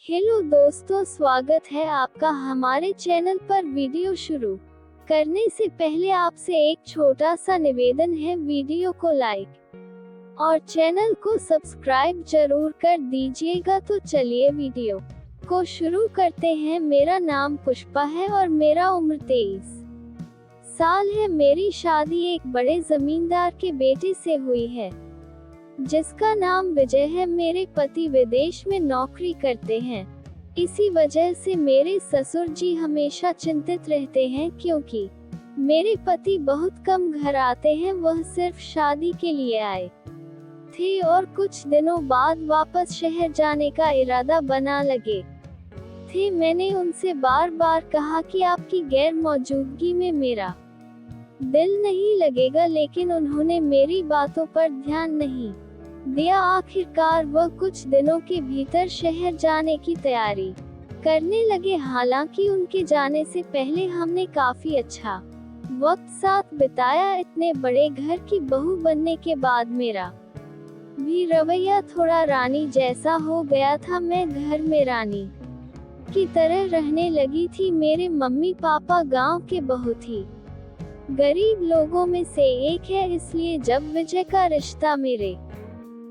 Hello दोस्तों, स्वागत है आपका हमारे चैनल पर। वीडियो शुरू करने से पहले आपसे एक छोटा सा निवेदन है, वीडियो को लाइक और चैनल को सब्सक्राइब जरूर कर दीजिएगा। तो चलिए वीडियो को शुरू करते हैं। मेरा नाम पुष्पा है और मेरा उम्र 23 साल है। मेरी शादी एक बड़े जमींदार के बेटे से हुई है जिसका नाम विजय है। मेरे पति विदेश में नौकरी करते हैं, इसी वजह से मेरे ससुर जी हमेशा चिंतित रहते हैं क्योंकि मेरे पति बहुत कम घर आते हैं। वह सिर्फ शादी के लिए आए थे और कुछ दिनों बाद वापस शहर जाने का इरादा बना लगे थे। मैंने उनसे बार बार कहा कि आपकी गैर मौजूदगी में मेरा दिल नहीं लगेगा, लेकिन उन्होंने मेरी बातों पर ध्यान नहीं दिया। आखिरकार वह कुछ दिनों के भीतर शहर जाने की तैयारी करने लगे। हालांकि उनके जाने से पहले हमने काफी अच्छा वक्त साथ बिताया। इतने बड़े घर की बहू बनने के बाद मेरा भी रवैया थोड़ा रानी जैसा हो गया था। मैं घर में रानी की तरह रहने लगी थी। मेरे मम्मी पापा गांव के बहुत ही गरीब लोगों में से एक है, इसलिए जब विजय का रिश्ता मेरे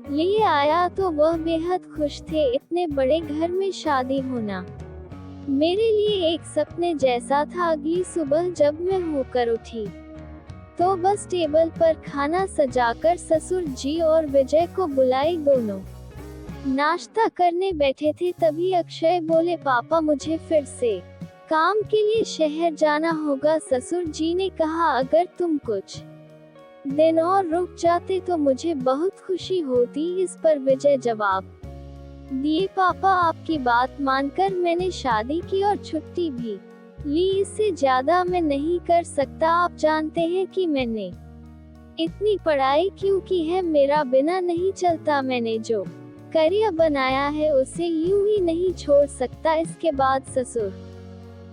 लिए आया तो वह बेहद खुश थे। इतने बड़े घर में शादी होना मेरे लिए एक सपने जैसा था। अगली सुबह जब मैं होकर उठी तो बस टेबल पर खाना सजाकर ससुर जी और विजय को बुलाई। दोनों नाश्ता करने बैठे थे, तभी अक्षय बोले, पापा मुझे फिर से काम के लिए शहर जाना होगा। ससुर जी ने कहा, अगर तुम कुछ दिन और रुक जाते तो मुझे बहुत खुशी होती। इस पर विजय जवाब दिए, पापा आपकी बात मानकर मैंने शादी की और छुट्टी भी ली। इससे ज्यादा मैं नहीं कर सकता। आप जानते हैं कि मैंने इतनी पढ़ाई क्यों की है, मेरा बिना नहीं चलता। मैंने जो करियर बनाया है उसे यूं ही नहीं छोड़ सकता। इसके बाद ससुर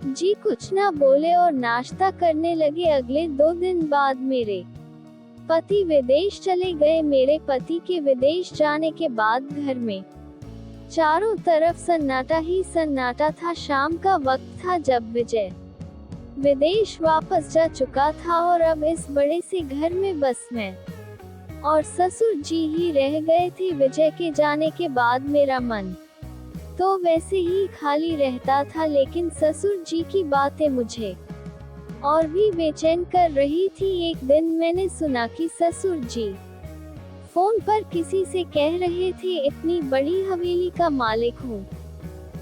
जी कुछ ना बोले और नाश्ता करने लगे। अगले 2 दिन बाद मेरे पति विदेश चले गए। मेरे पति के विदेश जाने के बाद घर में चारों तरफ सन्नाटा ही सन्नाटा था। शाम का वक्त था जब विजय विदेश वापस जा चुका था और अब इस बड़े से घर में बस मैं और ससुर जी ही रह गए थे। विजय के जाने के बाद मेरा मन तो वैसे ही खाली रहता था, लेकिन ससुर जी की बातें मुझे और भी बेचैन कर रही थी। एक दिन मैंने सुना कि ससुर जी फोन पर किसी से कह रहे थे, इतनी बड़ी हवेली का मालिक हूँ,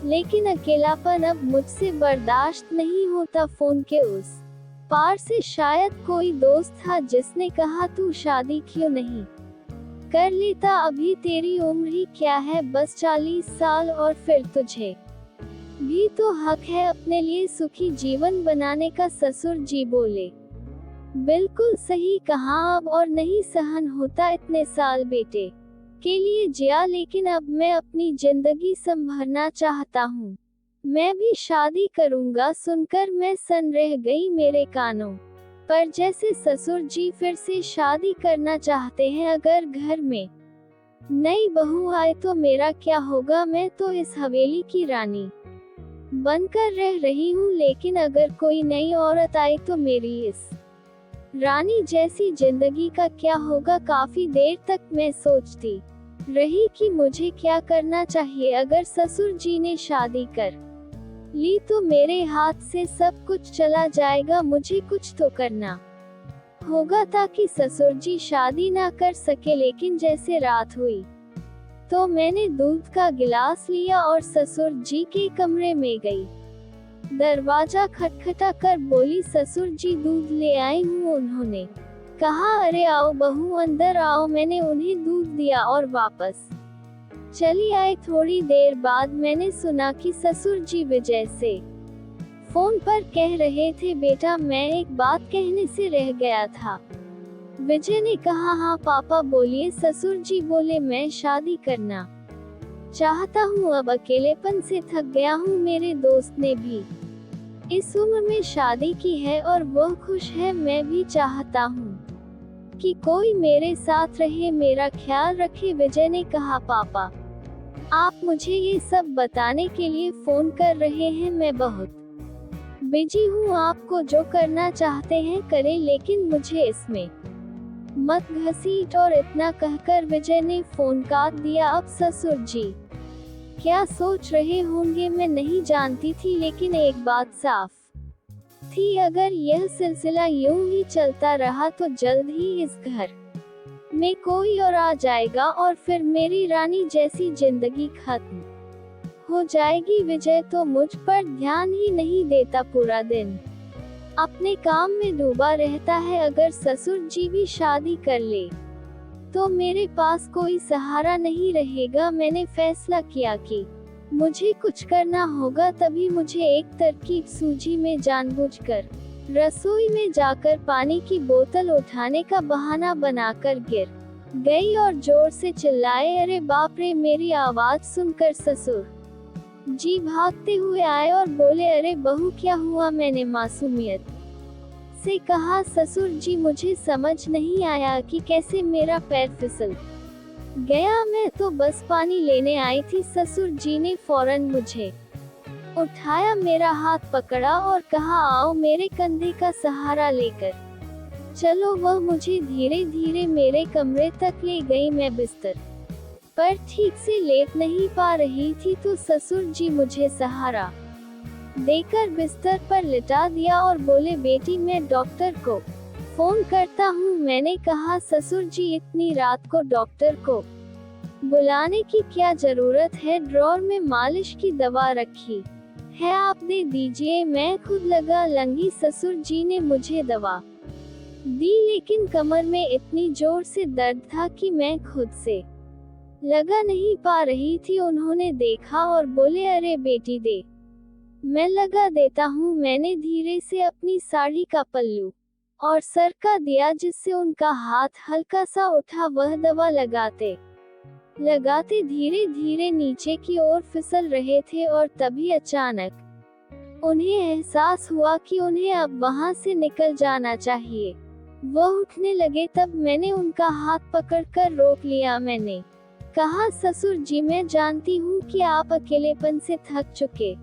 लेकिन अकेलापन अब मुझसे बर्दाश्त नहीं होता। फोन के उस पार से शायद कोई दोस्त था जिसने कहा, तू शादी क्यों नहीं कर लेता? अभी तेरी उम्र ही क्या है, बस 40 साल, और फिर तुझे भी तो हक है अपने लिए सुखी जीवन बनाने का। ससुर जी बोले, बिल्कुल सही कहा, अब और नहीं सहन होता। इतने साल बेटे के लिए जिया, लेकिन अब मैं अपनी जिंदगी संभरना चाहता हूँ। मैं भी शादी करूँगा। सुनकर मैं सन रह गई। मेरे कानों पर जैसे ससुर जी फिर से शादी करना चाहते हैं। अगर घर में नई बहू आए तो मेरा क्या होगा? मैं तो इस हवेली की रानी बनकर रह रही हूँ, लेकिन अगर कोई नई औरत आए तो मेरी इस रानी जैसी जिंदगी का क्या होगा? काफी देर तक मैं सोचती रही कि मुझे क्या करना चाहिए। अगर ससुर जी ने शादी कर ली तो मेरे हाथ से सब कुछ चला जाएगा। मुझे कुछ तो करना होगा ताकि ससुर जी शादी ना कर सके। लेकिन जैसे रात हुई तो मैंने दूध का गिलास लिया और ससुर जी के कमरे में गई। दरवाजा खटखटा कर बोली, ससुर जी दूध ले आई हूँ। उन्होंने कहा, अरे आओ बहू, अंदर आओ। मैंने उन्हें दूध दिया और वापस चली आई। थोड़ी देर बाद मैंने सुना कि ससुर जी विजय से फोन पर कह रहे थे, बेटा मैं एक बात कहने से रह गया था। विजय ने कहा, हाँ पापा बोलिए। ससुर जी बोले, मैं शादी करना चाहता हूँ, अब अकेलेपन से थक गया हूँ। मेरे दोस्त ने भी इस उम्र में शादी की है और वह खुश है। मैं भी चाहता हूँ कि कोई मेरे साथ रहे, मेरा ख्याल रखे। विजय ने कहा, पापा आप मुझे ये सब बताने के लिए फोन कर रहे हैं? मैं बहुत बिजी हूँ, आपको जो करना चाहते हैं करें, लेकिन मुझे इसमें मत घसीट। और इतना कहकर विजय ने फोन काट दिया। अब ससुर जी क्या सोच रहे होंगे मैं नहीं जानती थी, लेकिन एक बात साफ थी, अगर यह सिलसिला यूं ही चलता रहा तो जल्द ही इस घर में कोई और आ जाएगा और फिर मेरी रानी जैसी जिंदगी खत्म हो जाएगी। विजय तो मुझ पर ध्यान ही नहीं देता, पूरा दिन अपने काम में डूबा रहता है। अगर ससुर जी भी शादी कर ले तो मेरे पास कोई सहारा नहीं रहेगा। मैंने फैसला किया कि मुझे कुछ करना होगा, तभी मुझे एक तरकीब सूझी। में जानबूझकर रसोई में जाकर पानी की बोतल उठाने का बहाना बनाकर गिर गई और जोर से चिल्लाए, अरे बाप रे! मेरी आवाज सुनकर ससुर जी भागते हुए आए और बोले, अरे बहू क्या हुआ? मैंने मासूमियत से कहा, ससुर जी मुझे समझ नहीं आया कि कैसे मेरा पैर फिसल गया, मैं तो बस पानी लेने आई थी। ससुर जी ने फौरन मुझे उठाया, मेरा हाथ पकड़ा और कहा, आओ मेरे कंधे का सहारा लेकर चलो। वह मुझे धीरे धीरे मेरे कमरे तक ले गई। मैं बिस्तर पर ठीक से लेट नहीं पा रही थी तो ससुर जी मुझे सहारा देकर बिस्तर पर लिटा दिया और बोले, बेटी मैं डॉक्टर को फोन करता हूँ। मैंने कहा, ससुर जी इतनी रात को डॉक्टर को बुलाने की क्या जरूरत है? ड्रॉर में मालिश की दवा रखी है, आप दे दीजिए, मैं खुद लगा लूंगी। ससुर जी ने मुझे दवा दी, लेकिन कमर में इतनी जोर से दर्द था कि मैं खुद से लगा नहीं पा रही थी। उन्होंने देखा और बोले, अरे बेटी दे, मैं लगा देता हूँ। मैंने धीरे से अपनी साड़ी का पल्लू और सरका दिया, जिससे उनका हाथ हल्का सा उठा। वह दवा लगाते लगाते धीरे धीरे नीचे की ओर फिसल रहे थे और तभी अचानक उन्हें एहसास हुआ कि उन्हें अब वहां से निकल जाना चाहिए। वह उठने लगे, तब मैंने उनका हाथ पकड़कर रोक लिया। मैंने कहा, ससुर जी मैं जानती हूँ कि आप अकेलेपन से थक चुके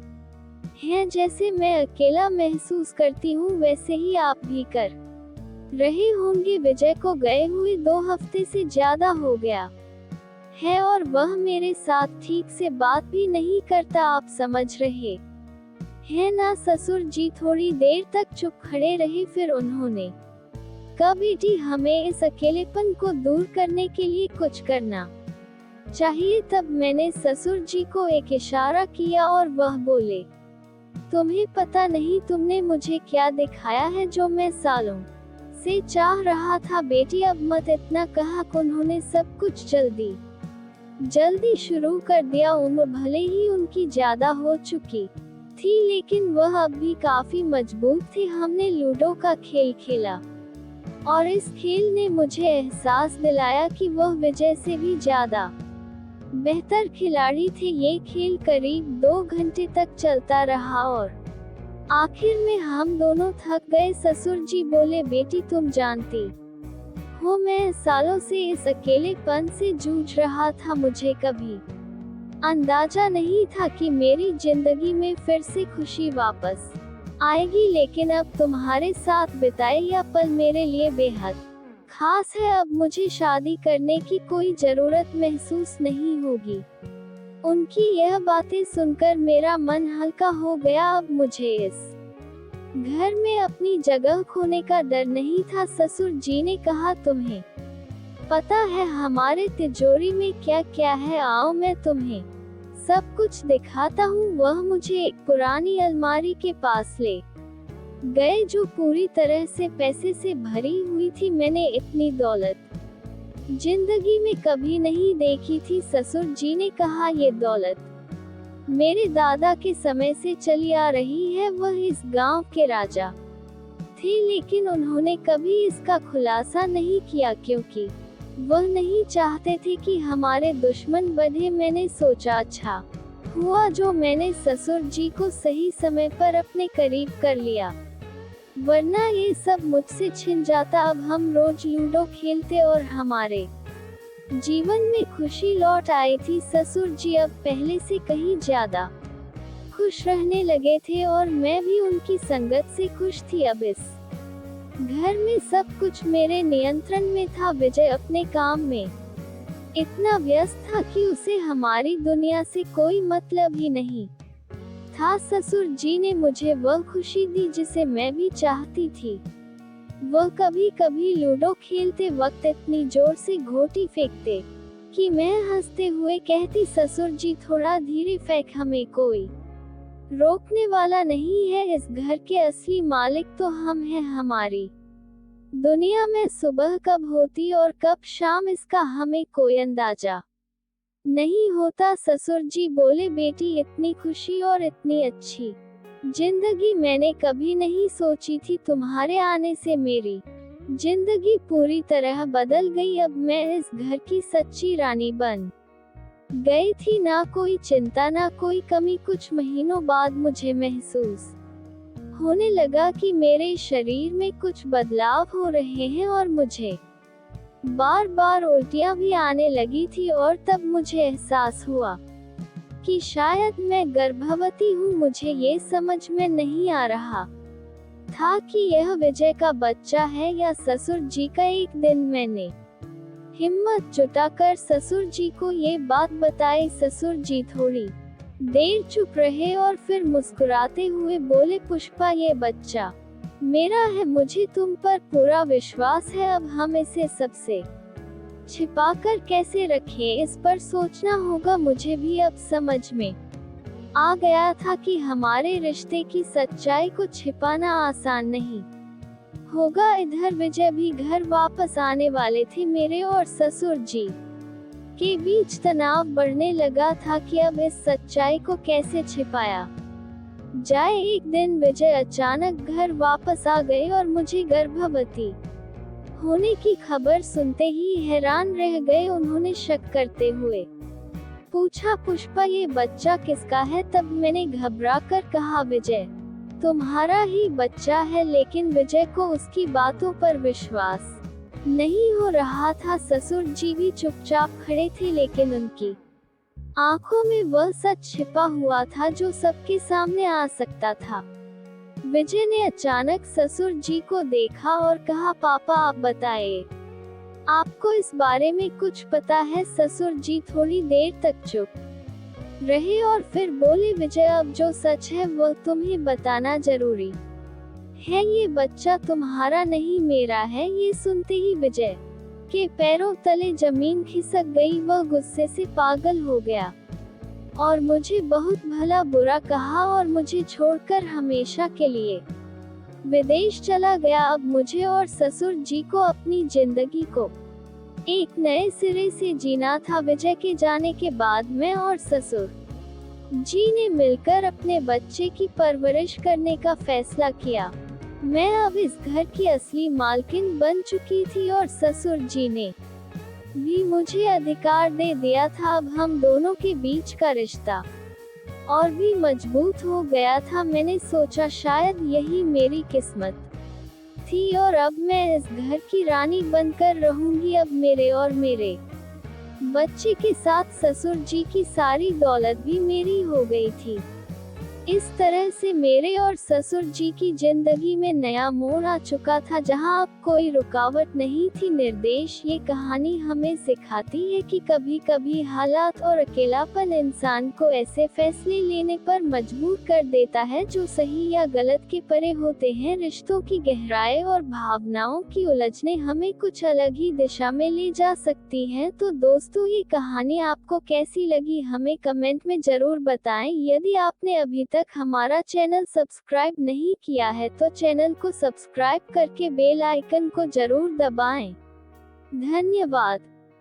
हैं, जैसे मैं अकेला महसूस करती हूँ वैसे ही आप भी कर रहे होंगे। विजय को गए हुए 2 हफ्ते से ज्यादा हो गया है और वह मेरे साथ ठीक से बात भी नहीं करता, आप समझ रहे हैं ना? ससुर जी थोड़ी देर तक चुप खड़े रहे, फिर उन्होंने कहा, बेटी हमें इस अकेलेपन को दूर करने के लिए कुछ करना चाहिए। तब मैंने ससुर जी को एक इशारा किया और वह बोले, तुम्हें पता नहीं तुमने मुझे क्या दिखाया है जो मैं सालों से चाह रहा था। बेटी अब मत इतना कहा। उन्होंने सब कुछ जल्दी शुरू कर दिया। उम्र भले ही उनकी ज्यादा हो चुकी थी, लेकिन वह अब भी काफी मजबूत थे। हमने लूडो का खेल खेला और इस खेल ने मुझे एहसास दिलाया कि वह विजय से भी ज्यादा बेहतर खिलाड़ी थे। ये खेल करीब 2 घंटे तक चलता रहा और आखिर में हम दोनों थक गए। ससुर जी बोले, बेटी तुम जानती हो मैं सालों से इस अकेलेपन से जूझ रहा था। मुझे कभी अंदाजा नहीं था कि मेरी जिंदगी में फिर से खुशी वापस आएगी, लेकिन अब तुम्हारे साथ बिताए यह पल मेरे लिए बेहद खास है। अब मुझे शादी करने की कोई जरूरत महसूस नहीं होगी। उनकी यह बातें सुनकर मेरा मन हल्का हो गया। अब मुझे इस घर में अपनी जगह खोने का डर नहीं था। ससुर जी ने कहा, तुम्हें पता है हमारे तिजोरी में क्या क्या है? आओ मैं तुम्हें सब कुछ दिखाता हूँ। वह मुझे एक पुरानी अलमारी के पास ले गए जो पूरी तरह से पैसे से भरी हुई थी। मैंने इतनी दौलत जिंदगी में कभी नहीं देखी थी। ससुर जी ने कहा, ये दौलत मेरे दादा के समय से चली आ रही है। वह इस गांव के राजा थे, लेकिन उन्होंने कभी इसका खुलासा नहीं किया क्योंकि वह नहीं चाहते थे कि हमारे दुश्मन बढ़े। मैंने सोचा अच्छा हुआ जो मैंने ससुर जी को सही समय पर अपने करीब कर लिया, वरना ये सब मुझसे छिन जाता। अब हम रोज लूडो खेलते और हमारे जीवन में खुशी लौट आई थी। ससुर जी अब पहले से कहीं ज्यादा खुश रहने लगे थे और मैं भी उनकी संगत से खुश थी। अब इस घर में सब कुछ मेरे नियंत्रण में था। विजय अपने काम में इतना व्यस्त था कि उसे हमारी दुनिया से कोई मतलब ही नहीं था। ससुर जी ने मुझे वह खुशी दी जिसे मैं भी चाहती थी। वह कभी कभी लूडो खेलते वक्त इतनी जोर से घोटी फेंकते कि मैं हंसते हुए कहती, ससुर जी थोड़ा धीरे फेंक, हमें कोई रोकने वाला नहीं है। इस घर के असली मालिक तो हम हैं। हमारी दुनिया में सुबह कब होती और कब शाम इसका हमें कोई अंदाजा नहीं होता। ससुर जी बोले, बेटी इतनी खुशी और इतनी अच्छी जिंदगी मैंने कभी नहीं सोची थी। तुम्हारे आने से मेरी जिंदगी पूरी तरह बदल गई। अब मैं इस घर की सच्ची रानी बन गई थी। ना कोई चिंता ना कोई कमी। कुछ महीनों बाद मुझे महसूस होने लगा कि मेरे शरीर में कुछ बदलाव हो रहे हैं और मुझे बार बार उल्टियां भी आने लगी थी। और तब मुझे एहसास हुआ कि शायद मैं गर्भवती हूँ। मुझे ये समझ में नहीं आ रहा था कि यह विजय का बच्चा है या ससुर जी का। एक दिन मैंने हिम्मत जुटाकर ससुर जी को ये बात बताई। ससुर जी थोड़ी देर चुप रहे और फिर मुस्कुराते हुए बोले, पुष्पा ये बच्चा मेरा है। मुझे तुम पर पूरा विश्वास है। अब हम इसे सबसे छिपाकर कैसे रखें, इस पर सोचना होगा। मुझे भी अब समझ में आ गया था कि हमारे रिश्ते की सच्चाई को छिपाना आसान नहीं होगा। इधर विजय भी घर वापस आने वाले थे। मेरे और ससुर जी के बीच तनाव बढ़ने लगा था कि अब इस सच्चाई को कैसे छिपाया जाए। एक दिन विजय अचानक घर वापस आ गए और मुझे गर्भवती होने की खबर सुनते ही हैरान रह गए। उन्होंने शक करते हुए पूछा, पुष्पा ये बच्चा किसका है? तब मैंने घबराकर कहा, विजय तुम्हारा ही बच्चा है। लेकिन विजय को उसकी बातों पर विश्वास नहीं हो रहा था। ससुर जी भी चुपचाप खड़े थे, लेकिन उनकी आंखों में वह सच छिपा हुआ था जो सबके सामने आ सकता था। विजय ने अचानक ससुर जी को देखा और कहा, पापा आप बताएं, आपको इस बारे में कुछ पता है? ससुर जी थोड़ी देर तक चुप रहे और फिर बोले, विजय अब जो सच है वो तुम्हें बताना जरूरी है। ये बच्चा तुम्हारा नहीं मेरा है। ये सुनते ही विजय के पैरों तले जमीन खिसक गई। वह गुस्से से पागल हो गया और मुझे बहुत भला बुरा कहा और मुझे छोड़कर हमेशा के लिए विदेश चला गया। अब मुझे और ससुर जी को अपनी जिंदगी को एक नए सिरे से जीना था। विजय के जाने के बाद मैं और ससुर जी ने मिलकर अपने बच्चे की परवरिश करने का फैसला किया। मैं अब इस घर की असली मालकिन बन चुकी थी और ससुर जी ने भी मुझे अधिकार दे दिया था। अब हम दोनों के बीच का रिश्ता और भी मजबूत हो गया था। मैंने सोचा शायद यही मेरी किस्मत थी और अब मैं इस घर की रानी बनकर रहूंगी। अब मेरे और मेरे बच्चे के साथ ससुर जी की सारी दौलत भी मेरी हो गई थी। इस तरह से मेरे और ससुर जी की जिंदगी में नया मोड़ आ चुका था, जहां अब कोई रुकावट नहीं थी। निर्देश, ये कहानी हमें सिखाती है कि कभी कभी हालात और अकेलापन इंसान को ऐसे फैसले लेने पर मजबूर कर देता है जो सही या गलत के परे होते हैं। रिश्तों की गहराई और भावनाओं की उलझने हमें कुछ अलग ही दिशा में ले जा सकती हैं। तो दोस्तों, ये कहानी आपको कैसी लगी हमें कमेंट में जरूर बताएं। यदि आपने अभी तक हमारा चैनल सब्सक्राइब नहीं किया है तो चैनल को सब्सक्राइब करके बेल आइकन को जरूर दबाएं। धन्यवाद।